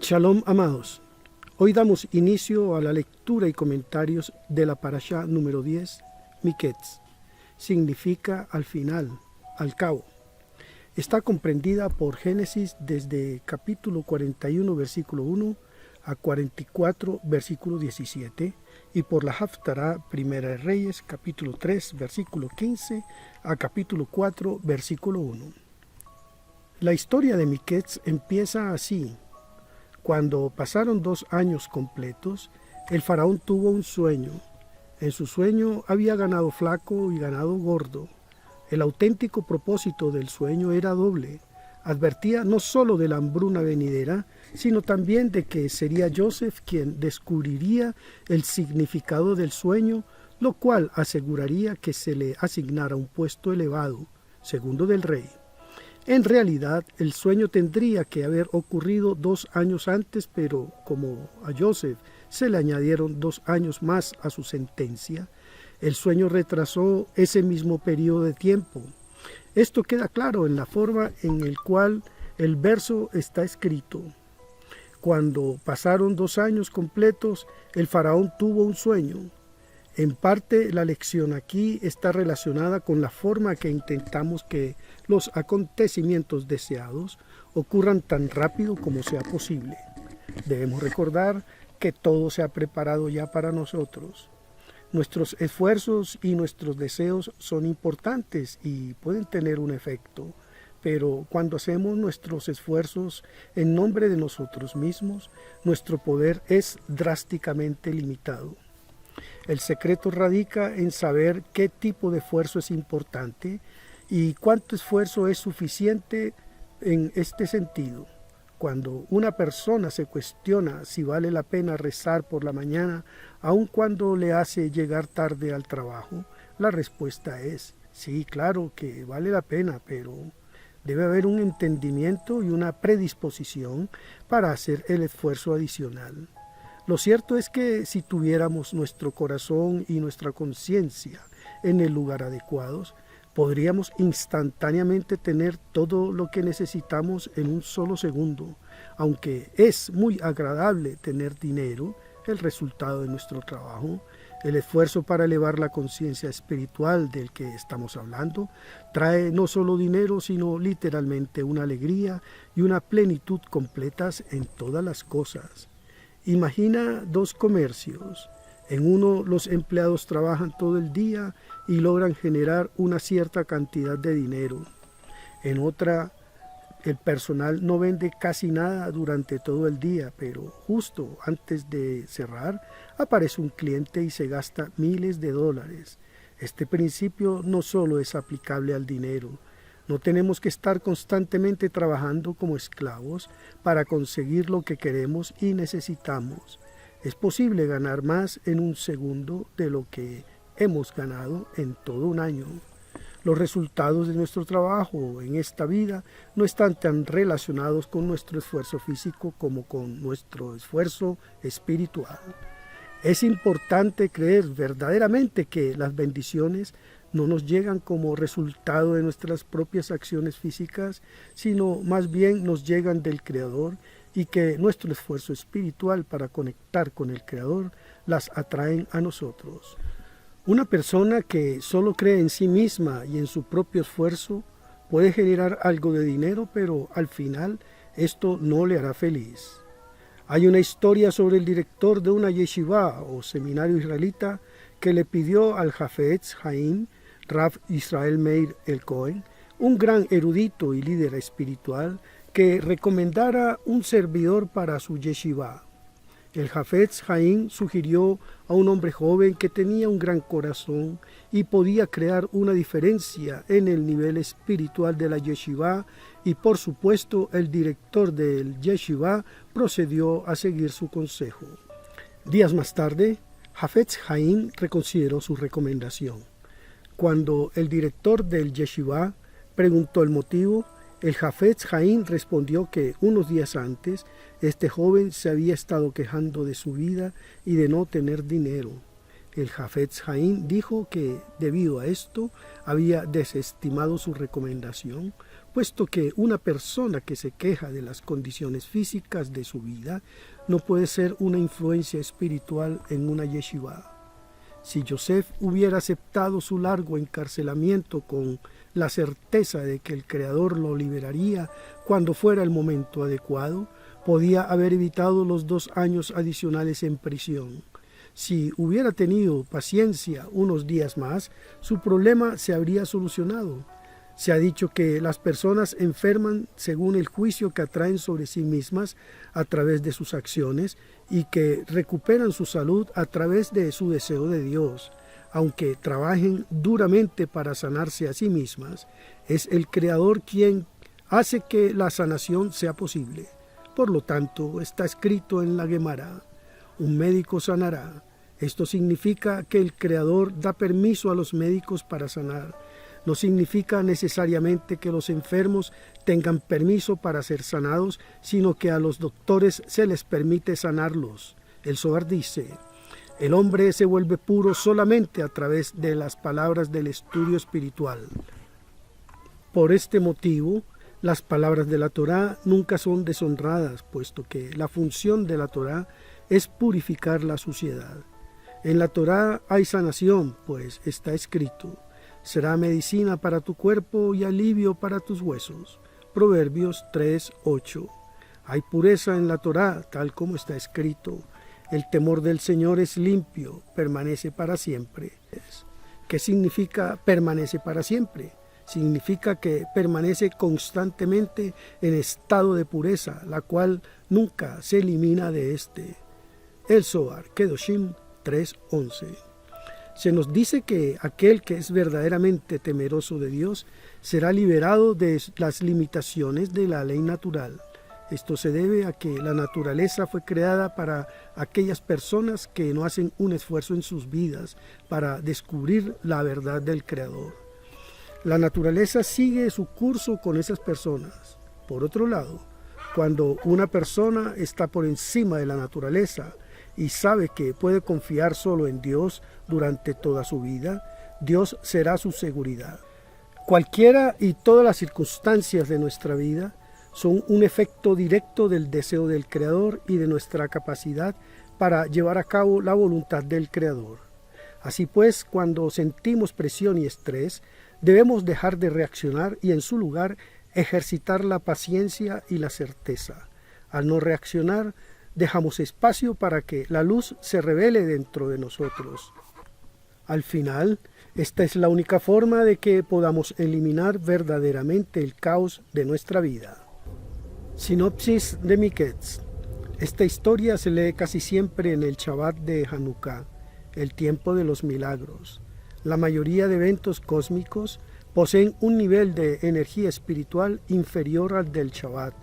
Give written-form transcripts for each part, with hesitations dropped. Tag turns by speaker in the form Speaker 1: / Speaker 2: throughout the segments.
Speaker 1: Shalom, amados. Hoy damos inicio a la lectura y comentarios de la parashá número 10, Miketz. Significa al final, al cabo. Está comprendida por Génesis desde capítulo 41, versículo 1 a 44, versículo 17, y por la Haftará, Primera de Reyes, capítulo 3, versículo 15 a capítulo 4, versículo 1. La historia de Miketz empieza así. Cuando pasaron 2 años completos, el faraón tuvo un sueño. En su sueño había ganado flaco y ganado gordo. El auténtico propósito del sueño era doble. Advertía no solo de la hambruna venidera, sino también de que sería Joseph quien descubriría el significado del sueño, lo cual aseguraría que se le asignara un puesto elevado, segundo del rey. En realidad, el sueño tendría que haber ocurrido 2 años antes, pero como a Joseph se le añadieron 2 años más a su sentencia, el sueño retrasó ese mismo periodo de tiempo. Esto queda claro en la forma en la cual el verso está escrito. Cuando pasaron 2 años completos, el faraón tuvo un sueño. En parte, la lección aquí está relacionada con la forma que intentamos que los acontecimientos deseados ocurran tan rápido como sea posible. Debemos recordar que todo se ha preparado ya para nosotros. Nuestros esfuerzos y nuestros deseos son importantes y pueden tener un efecto, pero cuando hacemos nuestros esfuerzos en nombre de nosotros mismos, nuestro poder es drásticamente limitado. El secreto radica en saber qué tipo de esfuerzo es importante y cuánto esfuerzo es suficiente en este sentido. Cuando una persona se cuestiona si vale la pena rezar por la mañana, aun cuando le hace llegar tarde al trabajo, la respuesta es, sí, claro que vale la pena, pero debe haber un entendimiento y una predisposición para hacer el esfuerzo adicional. Lo cierto es que si tuviéramos nuestro corazón y nuestra conciencia en el lugar adecuados, podríamos instantáneamente tener todo lo que necesitamos en un solo segundo. Aunque es muy agradable tener dinero, el resultado de nuestro trabajo, el esfuerzo para elevar la conciencia espiritual del que estamos hablando, trae no solo dinero, sino literalmente una alegría y una plenitud completas en todas las cosas. Imagina 2 comercios. En uno los empleados trabajan todo el día y logran generar una cierta cantidad de dinero. En otra, el personal no vende casi nada durante todo el día, pero justo antes de cerrar aparece un cliente y se gasta miles de dólares. Este principio no solo es aplicable al dinero. No tenemos que estar constantemente trabajando como esclavos para conseguir lo que queremos y necesitamos. Es posible ganar más en un segundo de lo que hemos ganado en todo un año. Los resultados de nuestro trabajo en esta vida no están tan relacionados con nuestro esfuerzo físico como con nuestro esfuerzo espiritual. Es importante creer verdaderamente que las bendiciones no nos llegan como resultado de nuestras propias acciones físicas, sino más bien nos llegan del Creador y que nuestro esfuerzo espiritual para conectar con el Creador las atraen a nosotros. Una persona que solo cree en sí misma y en su propio esfuerzo puede generar algo de dinero, pero al final esto no le hará feliz. Hay una historia sobre el director de una yeshiva o seminario israelita que le pidió al Hafetz Haim, Rav Israel Meir el Cohen, un gran erudito y líder espiritual, que recomendara un servidor para su yeshiva. El Hafetz Haim sugirió a un hombre joven que tenía un gran corazón y podía crear una diferencia en el nivel espiritual de la yeshiva, y por supuesto el director del yeshiva procedió a seguir su consejo. Días más tarde, Hafetz Haim reconsideró su recomendación. Cuando el director del yeshiva preguntó el motivo, el Hafetz Haim respondió que unos días antes este joven se había estado quejando de su vida y de no tener dinero. El Hafetz Haim dijo que debido a esto había desestimado su recomendación puesto que una persona que se queja de las condiciones físicas de su vida no puede ser una influencia espiritual en una yeshiva. Si Yosef hubiera aceptado su largo encarcelamiento con la certeza de que el Creador lo liberaría cuando fuera el momento adecuado, podía haber evitado los 2 años adicionales en prisión. Si hubiera tenido paciencia unos días más, su problema se habría solucionado. Se ha dicho que las personas enferman según el juicio que atraen sobre sí mismas a través de sus acciones y que recuperan su salud a través de su deseo de Dios. Aunque trabajen duramente para sanarse a sí mismas, es el Creador quien hace que la sanación sea posible. Por lo tanto, está escrito en la Gemara: un médico sanará. Esto significa que el Creador da permiso a los médicos para sanar. No significa necesariamente que los enfermos tengan permiso para ser sanados, sino que a los doctores se les permite sanarlos. El Zohar dice: el hombre se vuelve puro solamente a través de las palabras del estudio espiritual. Por este motivo, las palabras de la Torá nunca son deshonradas, puesto que la función de la Torá es purificar la suciedad. En la Torá hay sanación, pues está escrito: será medicina para tu cuerpo y alivio para tus huesos. Proverbios 3:8. Hay pureza en la Torá, tal como está escrito: el temor del Señor es limpio, permanece para siempre. ¿Qué significa permanece para siempre? Significa que permanece constantemente en estado de pureza, la cual nunca se elimina de este. El Zohar, Kedoshim 3:11. Se nos dice que aquel que es verdaderamente temeroso de Dios será liberado de las limitaciones de la ley natural. Esto se debe a que la naturaleza fue creada para aquellas personas que no hacen un esfuerzo en sus vidas para descubrir la verdad del Creador. La naturaleza sigue su curso con esas personas. Por otro lado, cuando una persona está por encima de la naturaleza y sabe que puede confiar solo en Dios durante toda su vida, Dios será su seguridad. Cualquiera y todas las circunstancias de nuestra vida son un efecto directo del deseo del Creador y de nuestra capacidad para llevar a cabo la voluntad del Creador. Así pues, cuando sentimos presión y estrés, debemos dejar de reaccionar y en su lugar ejercitar la paciencia y la certeza. Al no reaccionar, dejamos espacio para que la luz se revele dentro de nosotros. Al final, esta es la única forma de que podamos eliminar verdaderamente el caos de nuestra vida. Sinopsis de Miketz. Esta historia se lee casi siempre en el Shabbat de Hanukkah, el tiempo de los milagros. La mayoría de eventos cósmicos poseen un nivel de energía espiritual inferior al del Shabbat.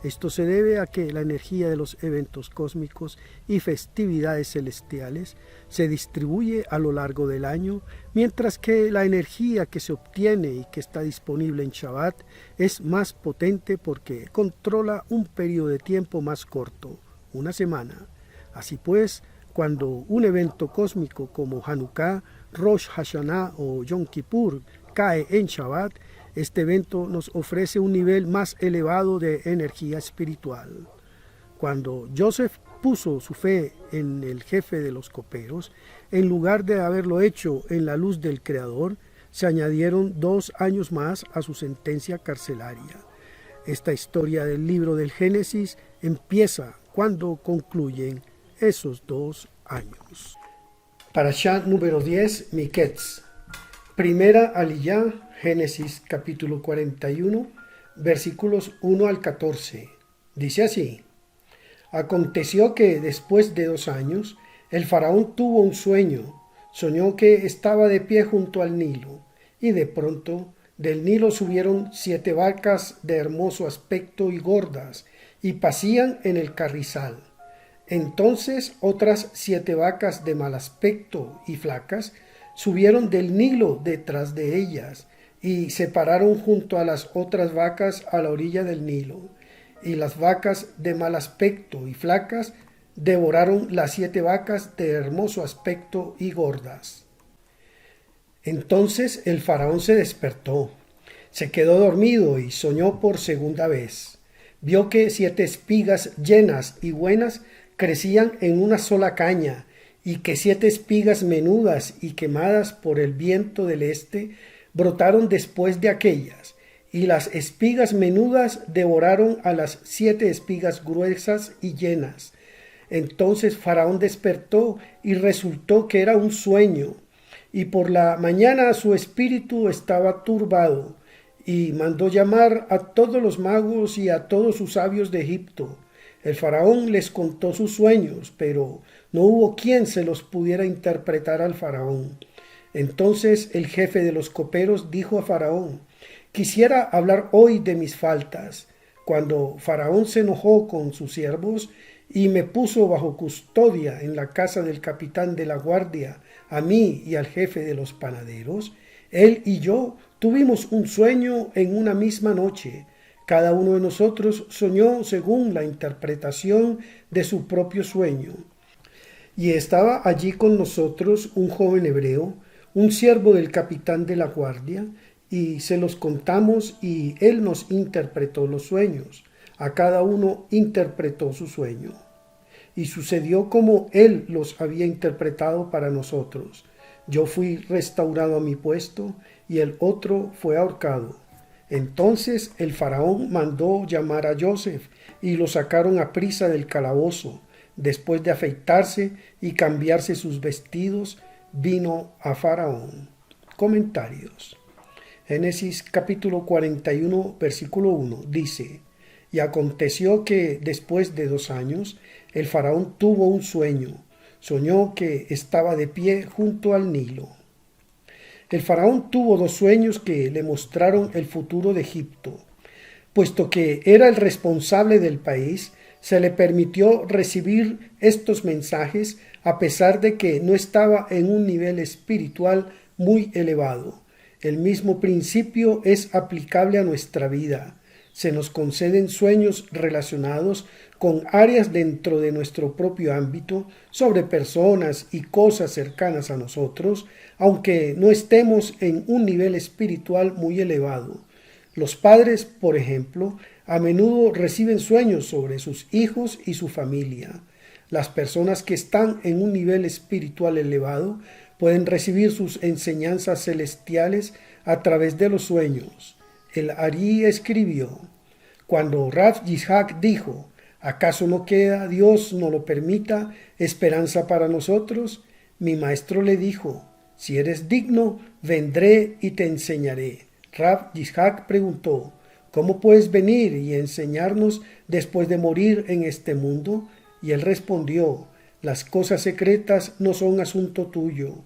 Speaker 1: Esto se debe a que la energía de los eventos cósmicos y festividades celestiales se distribuye a lo largo del año, mientras que la energía que se obtiene y que está disponible en Shabbat es más potente porque controla un periodo de tiempo más corto, una semana. Así pues, cuando un evento cósmico como Hanukkah, Rosh Hashanah o Yom Kippur cae en Shabbat, este evento nos ofrece un nivel más elevado de energía espiritual. Cuando Joseph puso su fe en el jefe de los coperos, en lugar de haberlo hecho en la luz del Creador, se añadieron 2 años más a su sentencia carcelaria. Esta historia del libro del Génesis empieza cuando concluyen esos 2 años. Parashá número 10, Miketz. Primera Aliyá, Génesis capítulo 41, versículos 1 al 14. Dice así: aconteció que después de 2 años, el faraón tuvo un sueño. Soñó que estaba de pie junto al Nilo, y de pronto del Nilo subieron 7 vacas de hermoso aspecto y gordas, y pacían en el carrizal. Entonces otras 7 vacas de mal aspecto y flacas subieron del Nilo detrás de ellas, y se pararon junto a las otras vacas a la orilla del Nilo. Y las vacas de mal aspecto y flacas devoraron las 7 vacas de hermoso aspecto y gordas. Entonces el faraón se despertó, Se quedó dormido y soñó por segunda vez. Vio que 7 espigas llenas y buenas crecían en una sola caña, y que 7 espigas menudas y quemadas por el viento del este brotaron después de aquellas, y las espigas menudas devoraron a las 7 espigas gruesas y llenas. Entonces Faraón despertó y resultó que era un sueño, y por la mañana su espíritu estaba turbado, y mandó llamar a todos los magos y a todos sus sabios de Egipto. El faraón les contó sus sueños, pero no hubo quien se los pudiera interpretar al faraón. Entonces el jefe de los coperos dijo a Faraón: quisiera hablar hoy de mis faltas. Cuando Faraón se enojó con sus siervos y me puso bajo custodia en la casa del capitán de la guardia, a mí y al jefe de los panaderos, él y yo tuvimos un sueño en una misma noche. Cada uno de nosotros soñó según la interpretación de su propio sueño. Y estaba allí con nosotros un joven hebreo, un siervo del capitán de la guardia, y se los contamos y él nos interpretó los sueños. A cada uno interpretó su sueño. Y sucedió como él los había interpretado para nosotros. Yo fui restaurado a mi puesto y el otro fue ahorcado. Entonces el faraón mandó llamar a Joseph y lo sacaron a prisa del calabozo. Después de afeitarse y cambiarse sus vestidos, vino a Faraón. Comentarios. Génesis capítulo 41, versículo 1 dice: y aconteció que después de 2 años, el faraón tuvo un sueño. Soñó que estaba de pie junto al Nilo. El faraón tuvo 2 sueños que le mostraron el futuro de Egipto. Puesto que era el responsable del país, se le permitió recibir estos mensajes a pesar de que no estaba en un nivel espiritual muy elevado. El mismo principio es aplicable a nuestra vida. Se nos conceden sueños relacionados con áreas dentro de nuestro propio ámbito, sobre personas y cosas cercanas a nosotros, aunque no estemos en un nivel espiritual muy elevado. Los padres, por ejemplo, a menudo reciben sueños sobre sus hijos y su familia. Las personas que están en un nivel espiritual elevado pueden recibir sus enseñanzas celestiales a través de los sueños. El Ari escribió: cuando Rav Yitzhak dijo: ¿acaso no queda, Dios no lo permita, esperanza para nosotros? Mi maestro le dijo: si eres digno, vendré y te enseñaré. Rav Yitzhak preguntó: ¿cómo puedes venir y enseñarnos después de morir en este mundo? Y él respondió: las cosas secretas no son asunto tuyo.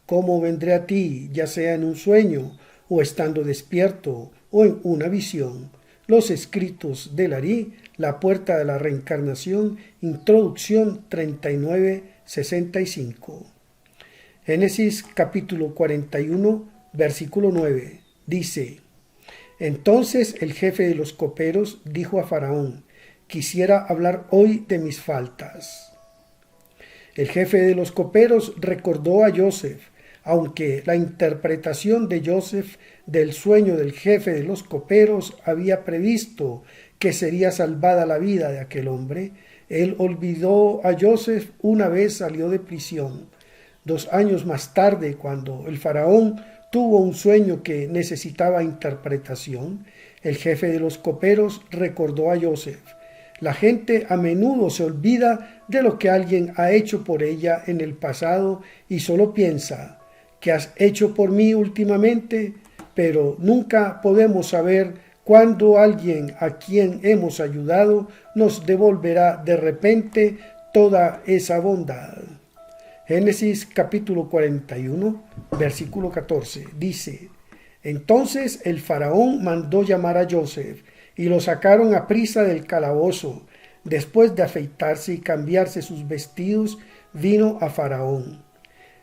Speaker 1: ¿Cómo vendré a ti, ya sea en un sueño, o estando despierto, o en una visión? Los escritos del Ari, La puerta de la reencarnación, introducción 39-65. Génesis capítulo 41, versículo 9, dice: entonces el jefe de los coperos dijo a Faraón: quisiera hablar hoy de mis faltas. El jefe de los coperos recordó a Joseph, aunque la interpretación de Joseph del sueño del jefe de los coperos había previsto que sería salvada la vida de aquel hombre. Él olvidó a Joseph una vez salió de prisión. 2 años más tarde, cuando el faraón tuvo un sueño que necesitaba interpretación, el jefe de los coperos recordó a Joseph. La gente a menudo se olvida de lo que alguien ha hecho por ella en el pasado y solo piensa: ¿qué has hecho por mí últimamente? Pero nunca podemos saber cuándo alguien a quien hemos ayudado nos devolverá de repente toda esa bondad. Génesis capítulo 41, versículo 14, dice: entonces el faraón mandó llamar a Joseph y lo sacaron a prisa del calabozo. Después de afeitarse y cambiarse sus vestidos, vino a Faraón.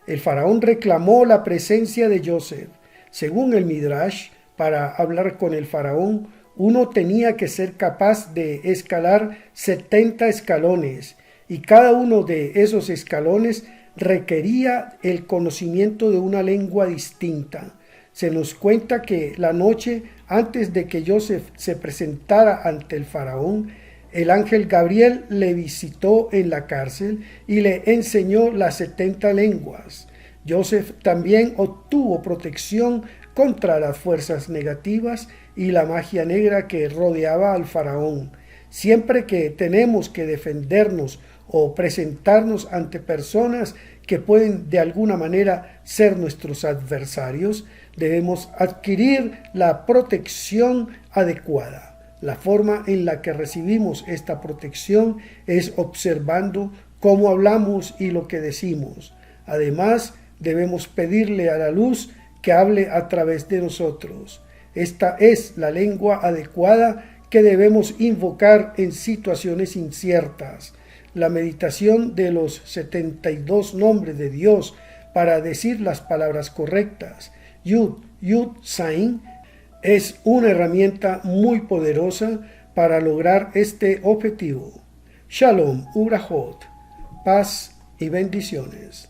Speaker 1: El faraón reclamó la presencia de Joseph. Según el Midrash, para hablar con el faraón, uno tenía que ser capaz de escalar 70 escalones, y cada uno de esos escalones requería el conocimiento de una lengua distinta. Se nos cuenta que la noche antes de que Joseph se presentara ante el faraón, el ángel Gabriel le visitó en la cárcel y le enseñó las 70 lenguas. Joseph también obtuvo protección contra las fuerzas negativas y la magia negra que rodeaba al faraón. Siempre que tenemos que defendernos o presentarnos ante personas que pueden de alguna manera ser nuestros adversarios, debemos adquirir la protección adecuada. La forma en la que recibimos esta protección es observando cómo hablamos y lo que decimos. Además, debemos pedirle a la luz que hable a través de nosotros. Esta es la lengua adecuada que debemos invocar en situaciones inciertas. La meditación de los 72 nombres de Dios para decir las palabras correctas, Yud, Yud, Zain, es una herramienta muy poderosa para lograr este objetivo. Shalom, Urahot, paz y bendiciones.